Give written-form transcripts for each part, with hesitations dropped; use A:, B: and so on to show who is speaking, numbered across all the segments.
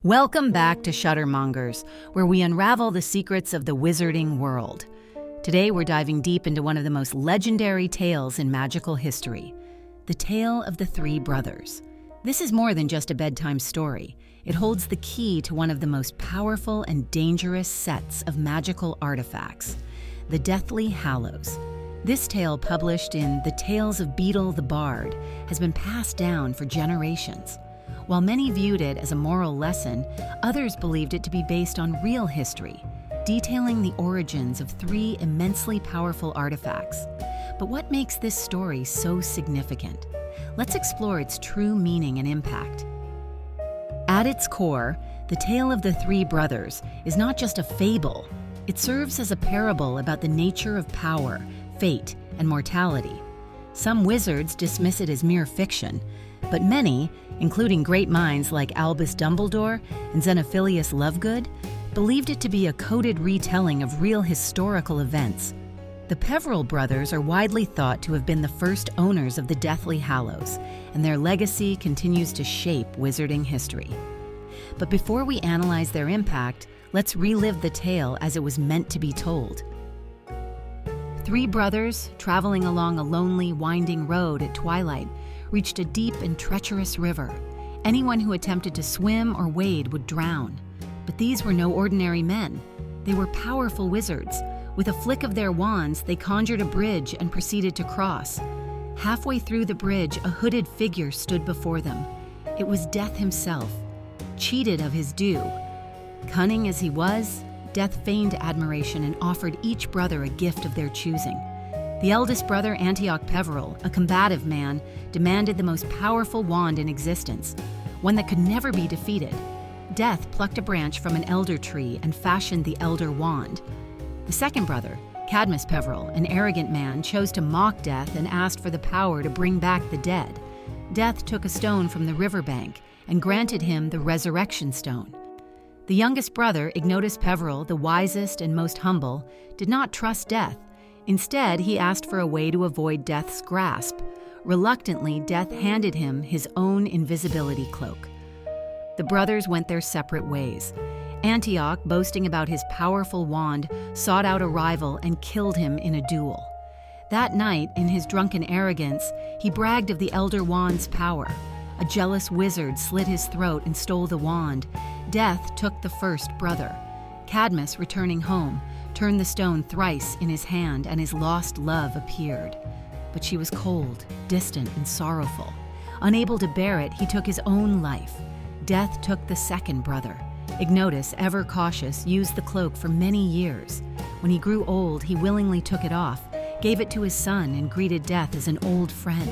A: Welcome back to Shuttermongers, where we unravel the secrets of the wizarding world. Today we're diving deep into one of the most legendary tales in magical history, the tale of the three brothers. This is more than just a bedtime story. It holds the key to one of the most powerful and dangerous sets of magical artifacts, the Deathly Hallows. This tale, published in The Tales of Beedle the Bard, has been passed down for generations. While many viewed it as a moral lesson, others believed it to be based on real history, detailing the origins of three immensely powerful artifacts. But what makes this story so significant? Let's explore its true meaning and impact. At its core, the tale of the three brothers is not just a fable. It serves as a parable about the nature of power, fate, and mortality. Some wizards dismiss it as mere fiction, but many, including great minds like Albus Dumbledore and Xenophilius Lovegood, believed it to be a coded retelling of real historical events. The Peverell brothers are widely thought to have been the first owners of the Deathly Hallows, and their legacy continues to shape wizarding history. But before we analyze their impact, let's relive the tale as it was meant to be told. Three brothers, traveling along a lonely, winding road at twilight, reached a deep and treacherous river. Anyone who attempted to swim or wade would drown. But these were no ordinary men. They were powerful wizards. With a flick of their wands, they conjured a bridge and proceeded to cross. Halfway through the bridge, a hooded figure stood before them. It was Death himself, cheated of his due. Cunning as he was, Death feigned admiration and offered each brother a gift of their choosing. The eldest brother, Antioch Peverell, a combative man, demanded the most powerful wand in existence, one that could never be defeated. Death plucked a branch from an elder tree and fashioned the elder wand. The second brother, Cadmus Peverell, an arrogant man, chose to mock Death and asked for the power to bring back the dead. Death took a stone from the riverbank and granted him the resurrection stone. The youngest brother, Ignotus Peverell, the wisest and most humble, did not trust Death. Instead, he asked for a way to avoid Death's grasp. Reluctantly, Death handed him his own invisibility cloak. The brothers went their separate ways. Antioch, boasting about his powerful wand, sought out a rival and killed him in a duel. That night, in his drunken arrogance, he bragged of the Elder Wand's power. A jealous wizard slit his throat and stole the wand. Death took the first brother. Cadmus, returning home, turned the stone thrice in his hand, and his lost love appeared. But she was cold, distant, and sorrowful. Unable to bear it, he took his own life. Death took the second brother. Ignotus, ever cautious, used the cloak for many years. When he grew old, he willingly took it off, gave it to his son, and greeted Death as an old friend.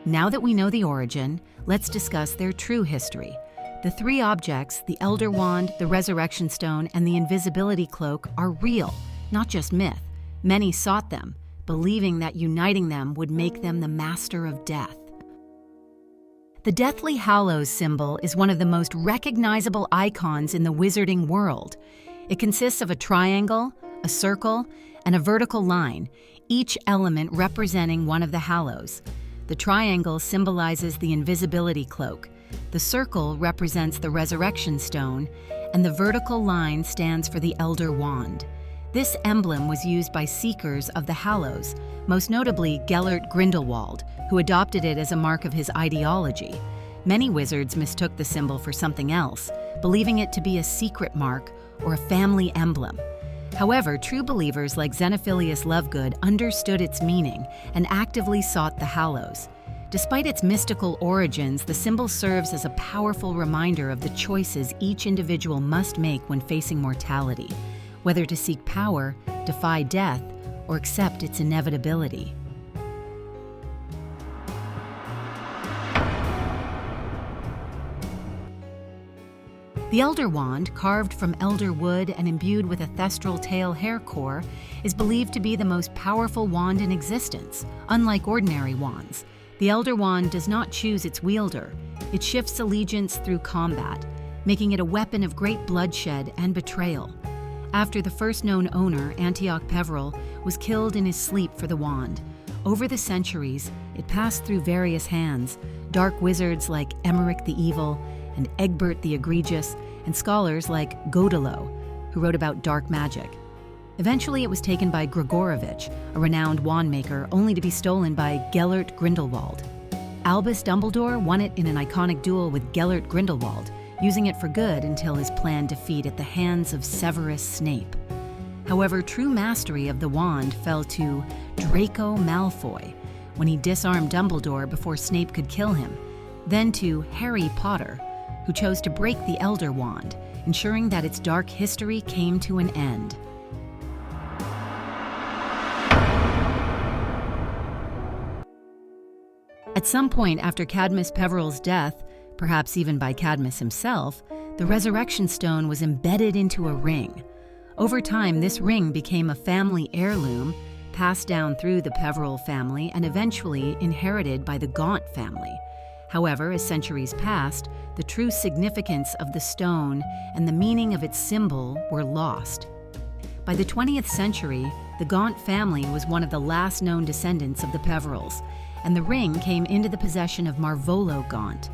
A: Now that we know the origin, let's discuss their true history. The three objects, the Elder Wand, the Resurrection Stone, and the Invisibility Cloak, are real, not just myth. Many sought them, believing that uniting them would make them the master of death. The Deathly Hallows symbol is one of the most recognizable icons in the wizarding world. It consists of a triangle, a circle, and a vertical line, each element representing one of the Hallows. The triangle symbolizes the Invisibility Cloak. The circle represents the Resurrection Stone, and the vertical line stands for the Elder Wand. This emblem was used by seekers of the Hallows, most notably Gellert Grindelwald, who adopted it as a mark of his ideology. Many wizards mistook the symbol for something else, believing it to be a secret mark or a family emblem. However, true believers like Xenophilius Lovegood understood its meaning and actively sought the Hallows. Despite its mystical origins, the symbol serves as a powerful reminder of the choices each individual must make when facing mortality, whether to seek power, defy death, or accept its inevitability. The Elder Wand, carved from elder wood and imbued with a thestral tail hair core, is believed to be the most powerful wand in existence. Unlike ordinary wands, the Elder Wand does not choose its wielder. It shifts allegiance through combat, making it a weapon of great bloodshed and betrayal. After the first known owner, Antioch Peverell, was killed in his sleep for the wand, over the centuries, it passed through various hands. Dark wizards like Emmerich the Evil, and Egbert the Egregious, and scholars like Godelo, who wrote about dark magic. Eventually, it was taken by Gregorovitch, a renowned wand maker, only to be stolen by Gellert Grindelwald. Albus Dumbledore won it in an iconic duel with Gellert Grindelwald, using it for good until his planned defeat at the hands of Severus Snape. However, true mastery of the wand fell to Draco Malfoy when he disarmed Dumbledore before Snape could kill him, then to Harry Potter, who chose to break the Elder Wand, ensuring that its dark history came to an end. At some point after Cadmus Peveril's death, perhaps even by Cadmus himself, the Resurrection Stone was embedded into a ring. Over time, this ring became a family heirloom, passed down through the Peveril family and eventually inherited by the Gaunt family. However, as centuries passed, the true significance of the stone and the meaning of its symbol were lost. By the 20th century, the Gaunt family was one of the last known descendants of the Peverils, and the ring came into the possession of Marvolo Gaunt.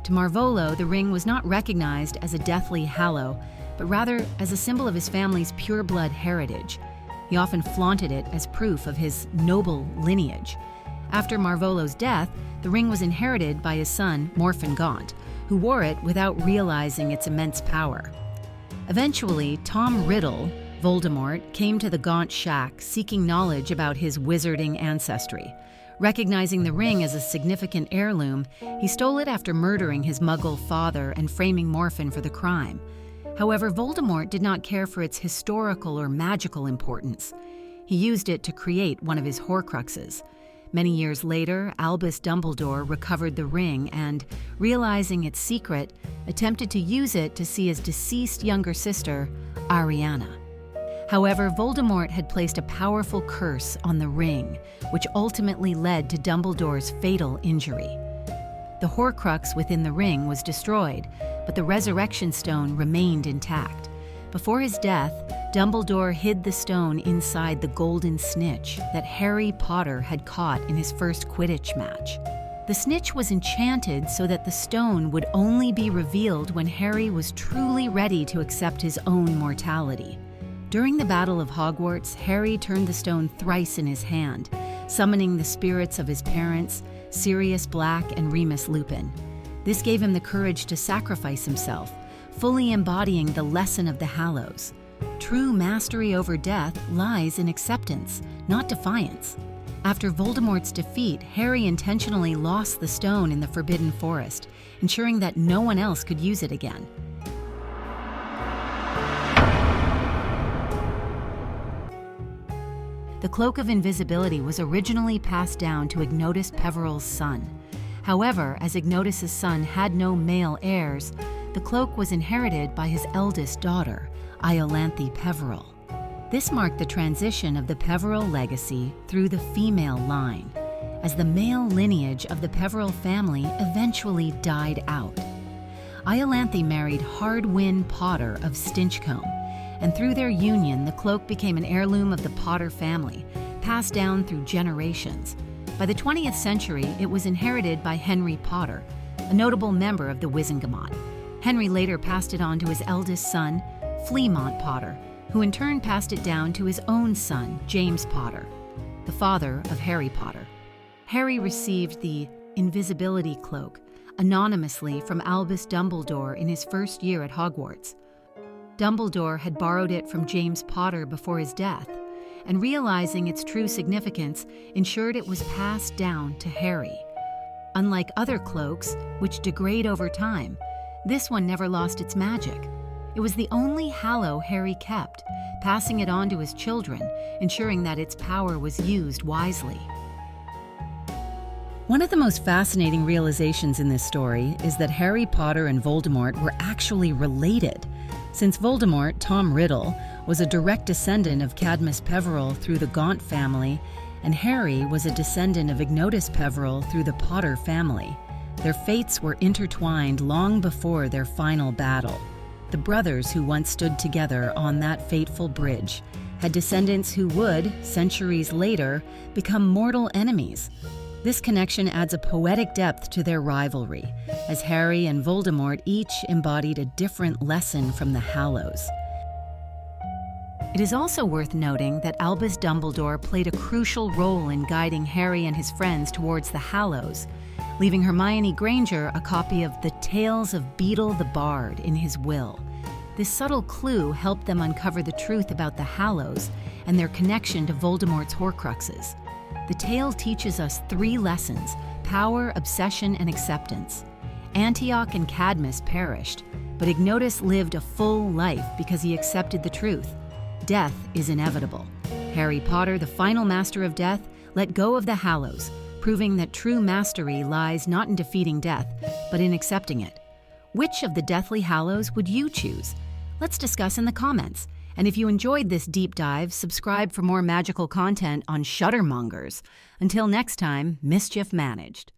A: To Marvolo, the ring was not recognized as a Deathly Hallow, but rather as a symbol of his family's pure-blood heritage. He often flaunted it as proof of his noble lineage. After Marvolo's death, the ring was inherited by his son, Morfinn Gaunt, who wore it without realizing its immense power. Eventually, Tom Riddle, Voldemort, came to the Gaunt shack seeking knowledge about his wizarding ancestry. Recognizing the ring as a significant heirloom, he stole it after murdering his Muggle father and framing Morfinn for the crime. However, Voldemort did not care for its historical or magical importance. He used it to create one of his Horcruxes. Many years later, Albus Dumbledore recovered the ring and, realizing its secret, attempted to use it to see his deceased younger sister, Ariana. However, Voldemort had placed a powerful curse on the ring, which ultimately led to Dumbledore's fatal injury. The Horcrux within the ring was destroyed, but the Resurrection Stone remained intact. Before his death, Dumbledore hid the stone inside the golden snitch that Harry Potter had caught in his first Quidditch match. The snitch was enchanted so that the stone would only be revealed when Harry was truly ready to accept his own mortality. During the Battle of Hogwarts, Harry turned the stone thrice in his hand, summoning the spirits of his parents, Sirius Black and Remus Lupin. This gave him the courage to sacrifice himself, fully embodying the lesson of the Hallows. True mastery over death lies in acceptance, not defiance. After Voldemort's defeat, Harry intentionally lost the stone in the Forbidden Forest, ensuring that no one else could use it again. The Cloak of Invisibility was originally passed down to Ignotus Peveril's son. However, as Ignotus's son had no male heirs, the cloak was inherited by his eldest daughter, Iolanthe Peveril. This marked the transition of the Peveril legacy through the female line, as the male lineage of the Peveril family eventually died out. Iolanthe married Hardwin Potter of Stinchcombe, and through their union, the cloak became an heirloom of the Potter family, passed down through generations. By the 20th century, it was inherited by Henry Potter, a notable member of the Wizengamot. Henry later passed it on to his eldest son, Fleamont Potter, who in turn passed it down to his own son, James Potter, the father of Harry Potter. Harry received the Invisibility Cloak anonymously from Albus Dumbledore in his first year at Hogwarts. Dumbledore had borrowed it from James Potter before his death, and realizing its true significance, ensured it was passed down to Harry. Unlike other cloaks, which degrade over time, this one never lost its magic. It was the only Hallow Harry kept, passing it on to his children, ensuring that its power was used wisely. One of the most fascinating realizations in this story is that Harry Potter and Voldemort were actually related. Since Voldemort, Tom Riddle, was a direct descendant of Cadmus Peveril through the Gaunt family, and Harry was a descendant of Ignotus Peveril through the Potter family. Their fates were intertwined long before their final battle. The brothers who once stood together on that fateful bridge had descendants who would, centuries later, become mortal enemies. This connection adds a poetic depth to their rivalry, as Harry and Voldemort each embodied a different lesson from the Hallows. It is also worth noting that Albus Dumbledore played a crucial role in guiding Harry and his friends towards the Hallows, leaving Hermione Granger a copy of The Tales of Beedle the Bard in his will. This subtle clue helped them uncover the truth about the Hallows and their connection to Voldemort's Horcruxes. The tale teaches us 3 lessons: power, obsession, and acceptance. Antioch and Cadmus perished, but Ignotus lived a full life because he accepted the truth. Death is inevitable. Harry Potter, the final master of death, let go of the Hallows, proving that true mastery lies not in defeating death, but in accepting it. Which of the Deathly Hallows would you choose? Let's discuss in the comments. And if you enjoyed this deep dive, subscribe for more magical content on Shuttermongers. Until next time, mischief managed.